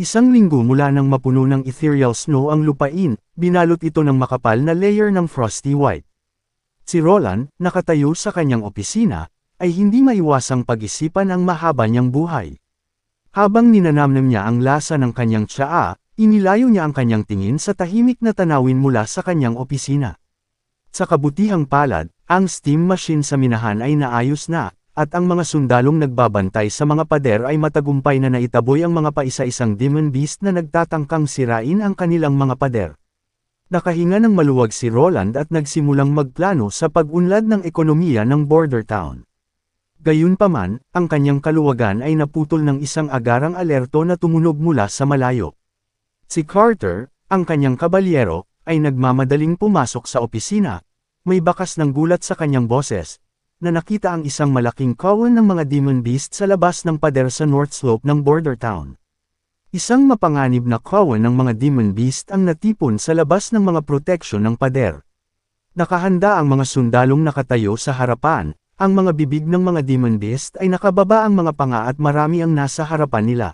Isang linggo mula nang mapuno ng ethereal snow ang lupain, binalot ito ng makapal na layer ng frosty white. Si Roland, nakatayo sa kanyang opisina, ay hindi maiwasang pag-isipan ang mahaba niyang buhay. Habang ninanamnam niya ang lasa ng kanyang tsaa, inilayo niya ang kanyang tingin sa tahimik na tanawin mula sa kanyang opisina. Sa kabutihang palad, ang steam machine sa minahan ay naayos na, at ang mga sundalong nagbabantay sa mga pader ay matagumpay na naitaboy ang mga paisa-isang demon beast na nagtatangkang sirain ang kanilang mga pader. Nakahinga ng maluwag si Roland at nagsimulang magplano sa pag-unlad ng ekonomiya ng border town. Gayunpaman, ang kanyang kaluwagan ay naputol ng isang agarang alerto na tumunog mula sa malayo. Si Carter, ang kanyang kabalyero, ay nagmamadaling pumasok sa opisina. May bakas ng gulat sa kanyang boses, na nakita ang isang malaking kawan ng mga demon beast sa labas ng pader sa north slope ng border town. Isang mapanganib na kawan ng mga demon beast ang natipon sa labas ng mga proteksyon ng pader. Nakahanda ang mga sundalong nakatayo sa harapan, ang mga bibig ng mga demon beast ay nakababa ang mga panga at marami ang nasa harapan nila.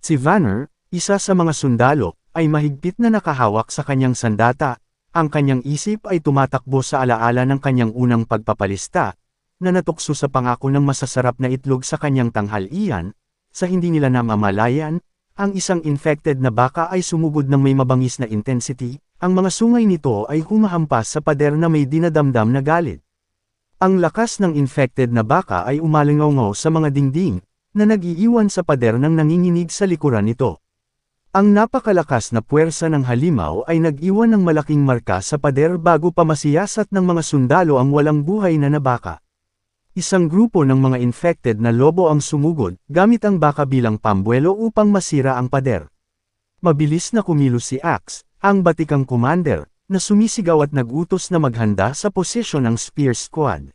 Si Vanner, isa sa mga sundalo, ay mahigpit na nakahawak sa kanyang sandata, ang kanyang isip ay tumatakbo sa alaala ng kanyang unang pagpapalista, na natukso sa pangako ng masasarap na itlog sa kanyang tanghalian. Sa hindi nila namamalayan, ang isang infected na baka ay sumugod ng may mabangis na intensity, ang mga sungay nito ay humahampas sa pader na may dinadamdam na galit. Ang lakas ng infected na baka ay umalingaw sa mga dingding, na nag-iiwan sa pader ng nanginginig sa likuran nito. Ang napakalakas na puwersa ng halimaw ay nag-iwan ng malaking marka sa pader bago pa masiyasat ng mga sundalo ang walang buhay na baka. Isang grupo ng mga infected na lobo ang sumugod, gamit ang baka bilang pambuelo upang masira ang pader. Mabilis na kumilos si Axe, ang batikang commander, na sumisigaw at nag-utos na maghanda sa posisyon ng Spear Squad.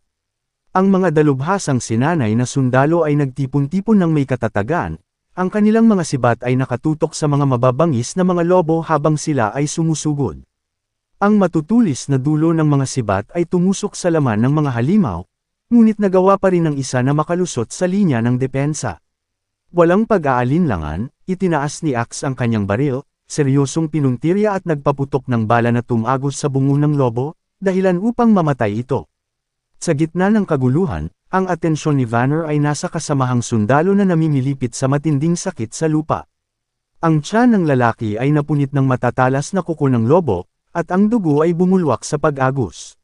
Ang mga dalubhasang sinanay na sundalo ay nagtipon-tipon ng may katatagan, ang kanilang mga sibat ay nakatutok sa mga mababangis na mga lobo habang sila ay sumusugod. Ang matutulis na dulo ng mga sibat ay tumusok sa laman ng mga halimaw, ngunit nagawa pa rin ng isa na makalusot sa linya ng depensa. Walang pag-aalinlangan, itinaas ni Axe ang kanyang baril, seryosong pinuntirya at nagpaputok ng bala na tumagos sa bungo ng lobo, dahilan upang mamatay ito. Sa gitna ng kaguluhan, ang atensyon ni Vanner ay nasa kasamahang sundalo na namimilipit sa matinding sakit sa lupa. Ang tiyan ng lalaki ay napunit ng matatalas na kuko ng lobo, at ang dugo ay bumulwak sa pag-agos.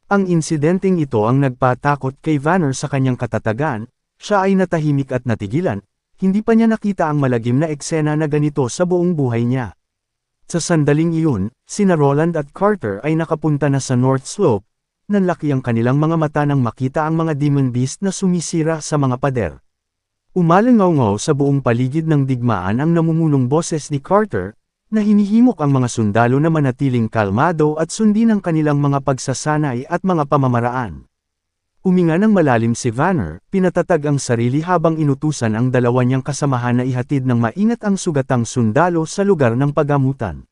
Ang insidenteng ito ang nagpatakot kay Vanner sa kanyang katatagan, siya ay natahimik at natigilan, hindi pa niya nakita ang malagim na eksena na ganito sa buong buhay niya. Sa sandaling iyon, sina Roland at Carter ay nakapunta na sa North Slope, nanlaki ang kanilang mga mata nang makita ang mga demon beast na sumisira sa mga pader. Umalingaw sa buong paligid ng digmaan ang namumunong boses ni Carter, na hinihimok ang mga sundalo na manatiling kalmado at sundin ang kanilang mga pagsasanay at mga pamamaraan. Huminga ng malalim si Vanner, pinatatag ang sarili habang inutusan ang dalawa niyang kasamahan na ihatid ng maingat ang sugatang sundalo sa lugar ng pagamutan.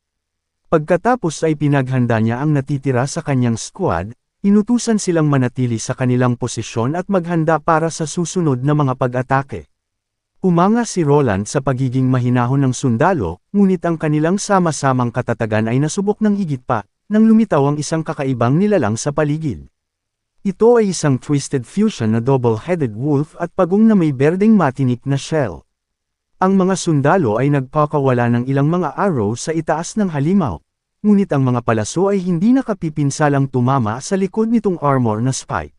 Pagkatapos ay pinaghanda niya ang natitira sa kanyang squad, inutusan silang manatili sa kanilang posisyon at maghanda para sa susunod na mga pag-atake. Umanga si Roland sa pagiging mahinahon ng sundalo, ngunit ang kanilang sama-samang katatagan ay nasubok ng higit pa, nang lumitaw ang isang kakaibang nilalang sa paligid. Ito ay isang twisted fusion na double-headed wolf at pagong na may berdeng matinik na shell. Ang mga sundalo ay nagpakawala ng ilang mga arrow sa itaas ng halimaw, ngunit ang mga palaso ay hindi nakapipinsalang tumama sa likod nitong armor na spike.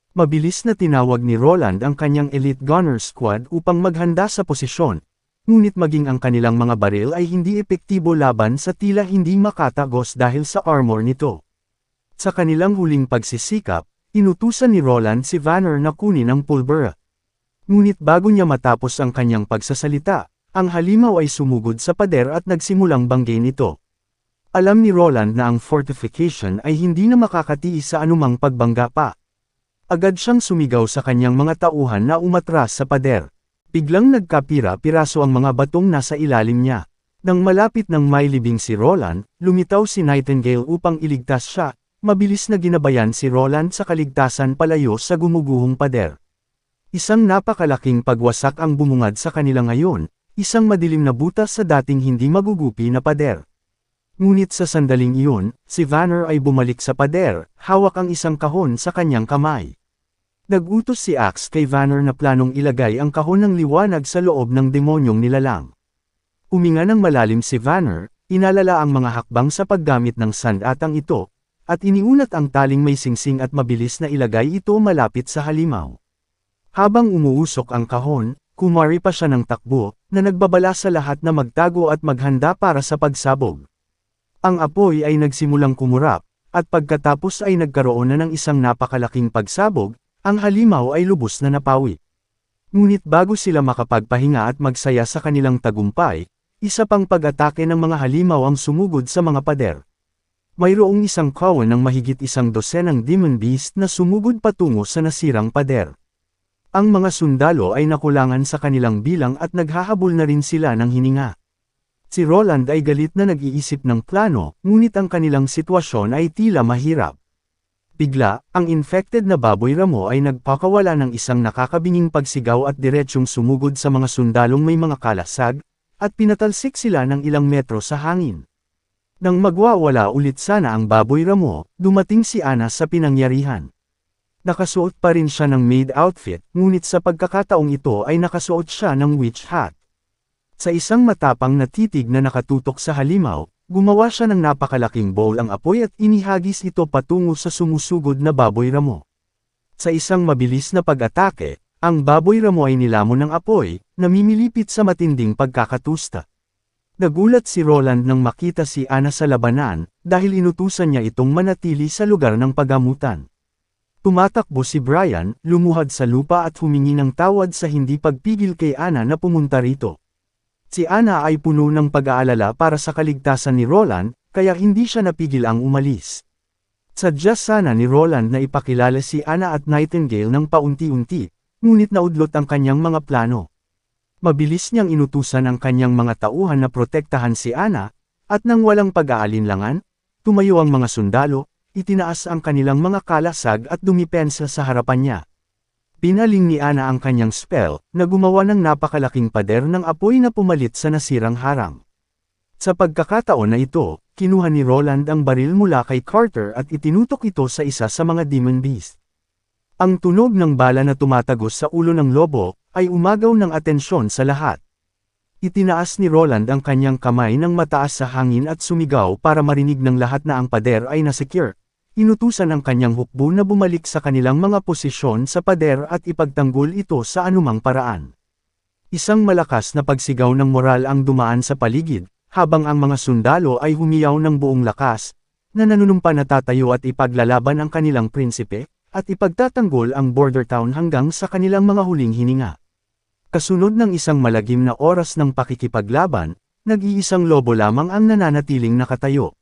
Mabilis na tinawag ni Roland ang kanyang elite gunner squad upang maghanda sa posisyon, ngunit maging ang kanilang mga baril ay hindi epektibo laban sa tila hindi makatagos dahil sa armor nito. Sa kanilang huling pagsisikap, inutusan ni Roland si Vanner na kunin ang pulbera. Ngunit bago niya matapos ang kanyang pagsasalita, ang halimaw ay sumugod sa pader at nagsimulang banggain ito. Alam ni Roland na ang fortification ay hindi na makakatiis sa anumang pagbangga pa. Agad siyang sumigaw sa kanyang mga tauhan na umatras sa pader. Biglang nagkapira-piraso ang mga batong nasa ilalim niya. Nang malapit ng mailibing si Roland, lumitaw si Nightingale upang iligtas siya. Mabilis na ginabayan si Roland sa kaligtasan palayo sa gumuguhong pader. Isang napakalaking pagwasak ang bumungad sa kanila ngayon, isang madilim na butas sa dating hindi magugupi na pader. Ngunit sa sandaling iyon, si Vanner ay bumalik sa pader, hawak ang isang kahon sa kanyang kamay. Nagutos si Axe kay Vanner na planong ilagay ang kahon ng liwanag sa loob ng demonyong nilalang. Huminga ng malalim si Vanner, inalala ang mga hakbang sa paggamit ng sandatang ito, at iniunat ang taling may singsing at mabilis na ilagay ito malapit sa halimaw. Habang umuusok ang kahon, kumari pa siya ng takbo, na nagbabala sa lahat na magtago at maghanda para sa pagsabog. Ang apoy ay nagsimulang kumurap, at pagkatapos ay nagkaroon na ng isang napakalaking pagsabog, ang halimaw ay lubos na napawi. Ngunit bago sila makapagpahinga at magsaya sa kanilang tagumpay, isa pang pag-atake ng mga halimaw ang sumugod sa mga pader. Mayroong isang kawan ng mahigit 100 demon beast na sumugod patungo sa nasirang pader. Ang mga sundalo ay nakulangan sa kanilang bilang at naghahabol na rin sila ng hininga. Si Roland ay galit na nag-iisip ng plano, ngunit ang kanilang sitwasyon ay tila mahirap. Bigla, ang infected na baboy ramo ay nagpakawala ng isang nakakabinging pagsigaw at diretsyong sumugod sa mga sundalong may mga kalasag, at pinatalsik sila ng ilang metro sa hangin. Nang magwawala ulit sana ang baboy ramo, dumating si Anna sa pinangyarihan. Nakasuot pa rin siya ng maid outfit, ngunit sa pagkakataong ito ay nakasuot siya ng witch hat. Sa isang matapang na titig na nakatutok sa halimaw, gumawa siya ng napakalaking bowl ang apoy at inihagis ito patungo sa sumusugod na baboy ramo. Sa isang mabilis na pag-atake, ang baboy ramo ay nilamon ng apoy, namimilipit sa matinding pagkakatusta. Nagulat si Roland nang makita si Anna sa labanan, dahil inutusan niya itong manatili sa lugar ng pagamutan. Tumatakbo si Brian, lumuhad sa lupa at humingi ng tawad sa hindi pagpigil kay Anna na pumunta rito. Si Anna ay puno ng pag-aalala para sa kaligtasan ni Roland, kaya hindi siya napigil ang umalis. Sadya sana ni Roland na ipakilala si Anna at Nightingale ng paunti-unti, ngunit naudlot ang kanyang mga plano. Mabilis niyang inutusan ang kanyang mga tauhan na protektahan si Anna, at nang walang pag-aalinlangan, tumayo ang mga sundalo, itinaas ang kanilang mga kalasag at dumipensa sa harapan niya. Pinaling ni Anna ang kanyang spell, na gumawa ng napakalaking pader ng apoy na pumalit sa nasirang harang. Sa pagkakataon na ito, kinuha ni Roland ang baril mula kay Carter at itinutok ito sa isa sa mga demon beast. Ang tunog ng bala na tumatagos sa ulo ng lobo, ay umagaw ng atensyon sa lahat. Itinaas ni Roland ang kanyang kamay ng mataas sa hangin at sumigaw para marinig ng lahat na ang pader ay nasecure. Inutusan ang kanyang hukbo na bumalik sa kanilang mga posisyon sa pader at ipagtanggol ito sa anumang paraan. Isang malakas na pagsigaw ng moral ang dumaan sa paligid, habang ang mga sundalo ay humiyaw ng buong lakas, na nanunumpa na tatayo at ipaglalaban ang kanilang prinsipe, at ipagtatanggol ang border town hanggang sa kanilang mga huling hininga. Kasunod ng isang malagim na oras ng pakikipaglaban, nag-iisang lobo lamang ang nananatiling nakatayo.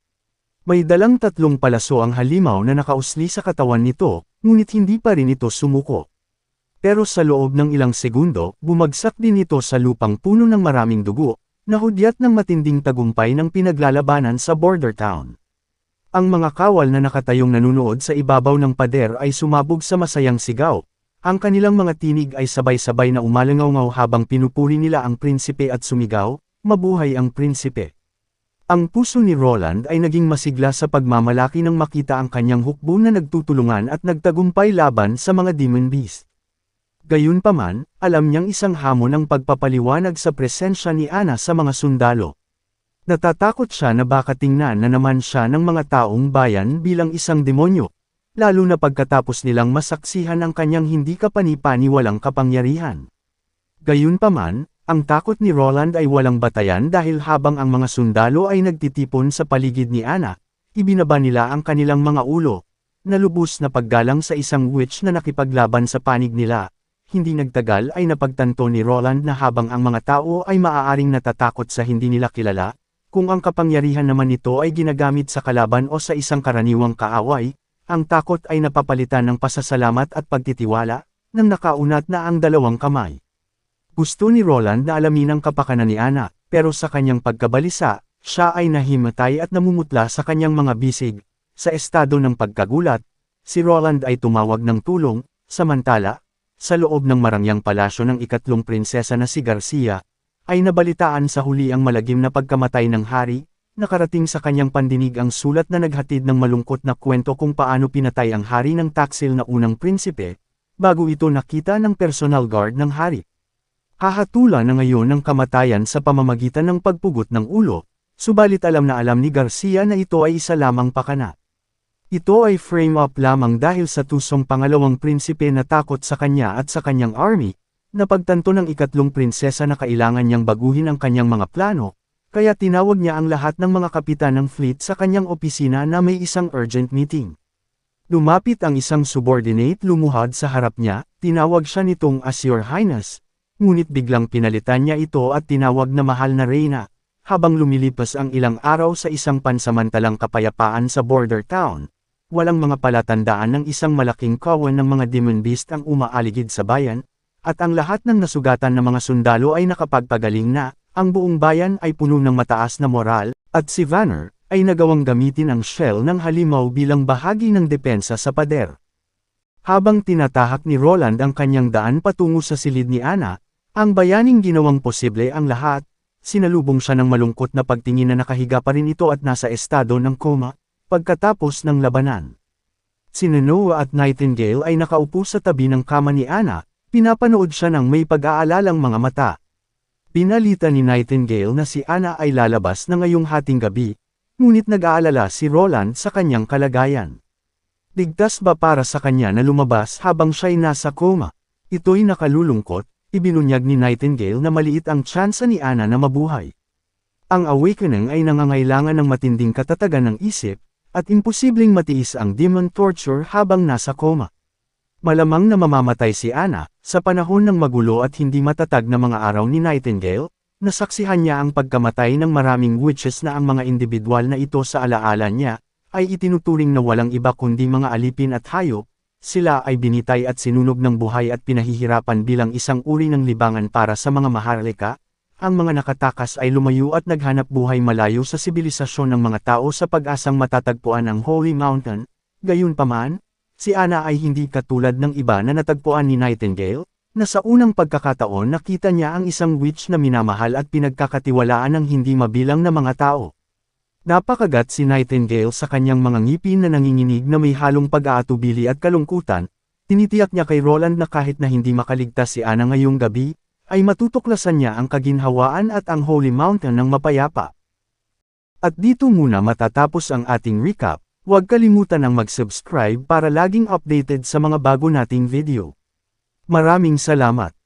May dalang 3 palaso ang halimaw na nakausli sa katawan nito, ngunit hindi pa rin ito sumuko. Pero sa loob ng ilang segundo, bumagsak din ito sa lupang puno ng maraming dugo, na hudyat ng matinding tagumpay ng pinaglalabanan sa border town. Ang mga kawal na nakatayong nanunood sa ibabaw ng pader ay sumabog sa masayang sigaw. Ang kanilang mga tinig ay sabay-sabay na umalangaw habang pinupuri nila ang prinsipe at sumigaw, "Mabuhay ang prinsipe!" Ang puso ni Roland ay naging masigla sa pagmamalaki nang makita ang kanyang hukbo na nagtutulungan at nagtagumpay laban sa mga demon beast. Gayunpaman, alam niyang isang hamon ang pagpapaliwanag sa presensya ni Anna sa mga sundalo. Natatakot siya na baka tingnan na naman siya ng mga taong bayan bilang isang demonyo, lalo na pagkatapos nilang masaksihan ang kanyang hindi kapani-paniwalang kapangyarihan. Gayunpaman, ang takot ni Roland ay walang batayan dahil habang ang mga sundalo ay nagtitipon sa paligid ni Anna, ibinaba nila ang kanilang mga ulo, na lubos na paggalang sa isang witch na nakipaglaban sa panig nila. Hindi nagtagal ay napagtanto ni Roland na habang ang mga tao ay maaaring natatakot sa hindi nila kilala, kung ang kapangyarihan naman nito ay ginagamit sa kalaban o sa isang karaniwang kaaway, ang takot ay napapalitan ng pasasalamat at pagtitiwala, nang nakaunat na ang 2 kamay. Gusto ni Roland na alamin ang kapakanan ni Anna, pero sa kanyang pagkabalisa, siya ay nahimatay at namumutla sa kanyang mga bisig. Sa estado ng pagkagulat, si Roland ay tumawag ng tulong, samantala, sa loob ng marangyang palasyo ng ikatlong prinsesa na si Garcia, ay nabalitaan sa huli ang malagim na pagkamatay ng hari. Nakarating sa kanyang pandinig ang sulat na naghatid ng malungkot na kwento kung paano pinatay ang hari ng Taxil na unang prinsipe, bago ito nakita ng personal guard ng hari. Hahatulan na ngayon ng kamatayan sa pamamagitan ng pagpugot ng ulo, subalit alam ni Garcia na ito ay isa lamang pakana. Ito ay frame up lamang dahil sa tusong pangalawang prinsipe na takot sa kanya at sa kanyang army, na pagtanto ng ikatlong prinsesa na kailangan niyang baguhin ang kanyang mga plano, kaya tinawag niya ang lahat ng mga kapitan ng fleet sa kanyang opisina na may isang urgent meeting. Lumapit ang isang subordinate lumuhad sa harap niya, tinawag siya nitong as Your Highness, ngunit biglang pinalitan niya ito at tinawag na mahal na Reyna, habang lumilipas ang ilang araw sa isang pansamantalang kapayapaan sa border town. Walang mga palatandaan ng isang malaking kawan ng mga demon beast ang umaaligid sa bayan, at ang lahat ng nasugatan ng mga sundalo ay nakapagpagaling na. Ang buong bayan ay puno ng mataas na moral, at si Vanner ay nagawang gamitin ang shell ng halimaw bilang bahagi ng depensa sa pader. Habang tinatahak ni Roland ang kanyang daan patungo sa silid ni Ana, ang bayaning ginawang posible ang lahat, sinalubong siya ng malungkot na pagtingin na nakahiga pa rin ito at nasa estado ng koma, pagkatapos ng labanan. Sina Noah at Nightingale ay nakaupo sa tabi ng kama ni Ana, pinapanood siya ng may pag-aalalang mga mata. Pinalita ni Nightingale na si Ana ay lalabas na ngayong hating gabi, ngunit nag-aalala si Roland sa kanyang kalagayan. Ligtas ba para sa kanya na lumabas habang siya'y nasa koma? Ito'y nakalulungkot, ibinunyag ni Nightingale na maliit ang tsansa ni Ana na mabuhay. Ang awakening ay nangangailangan ng matinding katatagan ng isip, at imposibleng matiis ang demon torture habang nasa koma. Malamang na mamamatay si Ana, sa panahon ng magulo at hindi matatag na mga araw ni Nightingale, nasaksihan niya ang pagkamatay ng maraming witches na ang mga individual na ito sa alaala niya, ay itinuturing na walang iba kundi mga alipin at hayop, sila ay binitay at sinunog ng buhay at pinahihirapan bilang isang uri ng libangan para sa mga maharlika, ang mga nakatakas ay lumayo at naghanap buhay malayo sa sibilisasyon ng mga tao sa pag-asang matatagpuan ang Holy Mountain, gayunpaman, si Ana ay hindi katulad ng iba na natagpuan ni Nightingale, na sa unang pagkakataon nakita niya ang isang witch na minamahal at pinagkakatiwalaan ng hindi mabilang na mga tao. Napakagat si Nightingale sa kanyang mga ngipin na nanginginig na may halong pag-aatubili at kalungkutan, tinitiyak niya kay Roland na kahit na hindi makaligtas si Ana ngayong gabi, ay matutuklasan niya ang kaginhawaan at ang Holy Mountain ng mapayapa. At dito muna matatapos ang ating recap. Huwag kalimutan ang mag-subscribe para laging updated sa mga bago nating video. Maraming salamat.